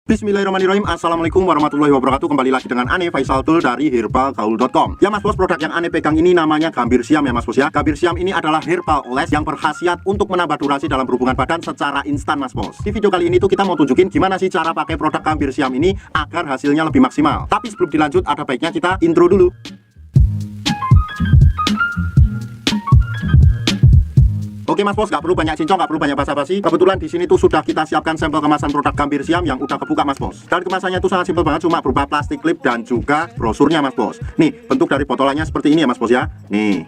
Bismillahirrahmanirrahim. Assalamualaikum warahmatullahi wabarakatuh. Kembali lagi dengan Ane Faisal Tul dari herbalgaul.com. Ya mas bos, produk yang Ane pegang ini namanya Gambir Siam ya mas bos ya. Gambir Siam ini adalah herbal oles yang berkhasiat untuk menambah durasi dalam berhubungan badan secara instan mas bos. Di video kali ini tuh kita mau tunjukin gimana sih cara pakai produk Gambir Siam ini agar hasilnya lebih maksimal. Tapi sebelum dilanjut ada baiknya kita intro dulu. Oke mas bos, nggak perlu banyak cincong, nggak perlu banyak basa-basi. Kebetulan di sini tuh sudah kita siapkan sampel kemasan produk Gambir Siam yang udah kebuka mas bos. Dan kemasannya tuh sangat simpel banget, cuma berupa plastik klip dan juga brosurnya mas bos. Nih, bentuk dari botolannya seperti ini ya mas bos ya. Nih.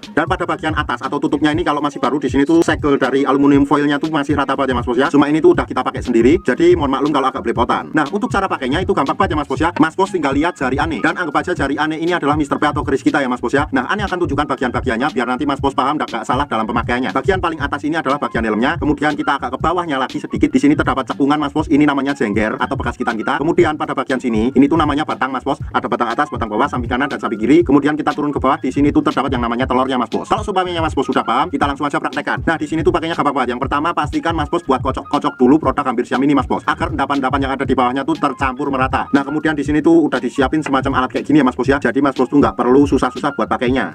Dan pada bagian atas atau tutupnya ini kalau masih baru di sini tuh segel dari aluminium foilnya tuh masih rata banget ya mas bos ya. Cuma ini tuh udah kita pakai sendiri, jadi mohon maklum kalau agak belepotan. Nah untuk cara pakainya itu gampang banget ya mas bos ya. Mas bos tinggal lihat jari Ane dan anggap aja jari Ane ini adalah Mr. P atau keris kita ya mas bos ya. Nah Ane akan tunjukkan bagian-bagiannya biar nanti mas bos paham dan gak salah dalam pemakaiannya. Bagian paling atas ini adalah bagian helmnya, kemudian kita agak ke bawahnya lagi sedikit. Di sini terdapat cekungan mas bos, ini namanya jengger atau bekas gitan kita. Kemudian pada bagian sini ini tuh namanya batang mas bos. Ada batang atas, batang bawah, samping kanan dan samping kiri. Kemudian kita turun ke bawah, di sini tuh terdapat yang namanya telurnya mas bos. Kalau sumpahnya mas bos sudah paham, kita langsung aja praktekkan. Nah di sini tuh pakainya gampang banget. Yang pertama pastikan mas bos buat kocok-kocok dulu produk Gambir Siam ini mas bos, agar endapan-endapan yang ada di bawahnya tuh tercampur merata. Nah kemudian di sini tuh udah disiapin semacam alat kayak gini ya mas bos ya. Jadi mas bos tuh nggak perlu susah-susah buat pakainya.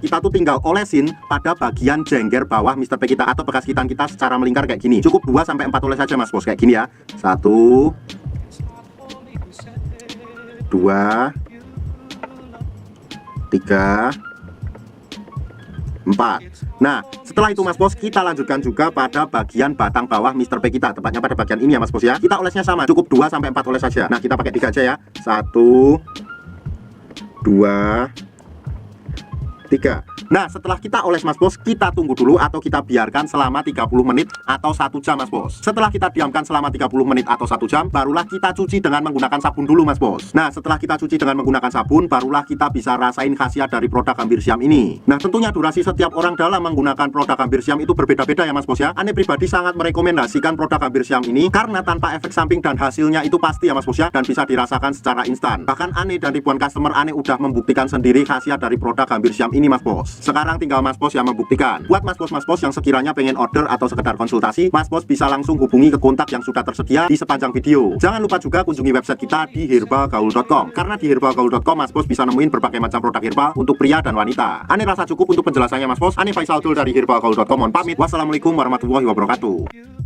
Kita tuh tinggal olesin pada bagian jengger bawah Mr. P kita atau bekas gitan kita secara melingkar kayak gini. Cukup 2-4 oles aja mas bos kayak gini ya. 1 2 3 4. Nah setelah itu mas bos kita lanjutkan juga pada bagian batang bawah Mr. P kita, tepatnya pada bagian ini ya mas bos ya. Kita olesnya sama, cukup 2-4 oles saja. Nah kita pakai 3 aja ya. 1 2 3. Nah setelah kita oles mas bos, kita tunggu dulu atau kita biarkan selama 30 menit atau 1 jam mas bos. Setelah kita diamkan selama 30 menit atau 1 jam, barulah kita cuci dengan menggunakan sabun dulu mas bos. Nah setelah kita cuci dengan menggunakan sabun, barulah kita bisa rasain khasiat dari produk Gambir Siam ini. Nah tentunya durasi setiap orang dalam menggunakan produk Gambir Siam itu berbeda-beda ya mas bos ya. Ane pribadi sangat merekomendasikan produk Gambir Siam ini karena tanpa efek samping dan hasilnya itu pasti ya mas bos ya, dan bisa dirasakan secara instan. Bahkan Ane dan ribuan customer Ane udah membuktikan sendiri khasiat dari produk Gambir Siam ini mas bos. Sekarang tinggal mas bos yang membuktikan. Buat mas bos yang sekiranya pengen order atau sekedar konsultasi, mas bos bisa langsung hubungi ke kontak yang sudah tersedia di sepanjang video. Jangan lupa juga kunjungi website kita di herbalgaul.com, karena di herbalgaul.com mas bos bisa nemuin berbagai macam produk herbal untuk pria dan wanita. Ane rasa cukup untuk penjelasannya mas bos. Ane Faisal Tul dari herbalgaul.com, mohon pamit. Wassalamualaikum warahmatullahi wabarakatuh.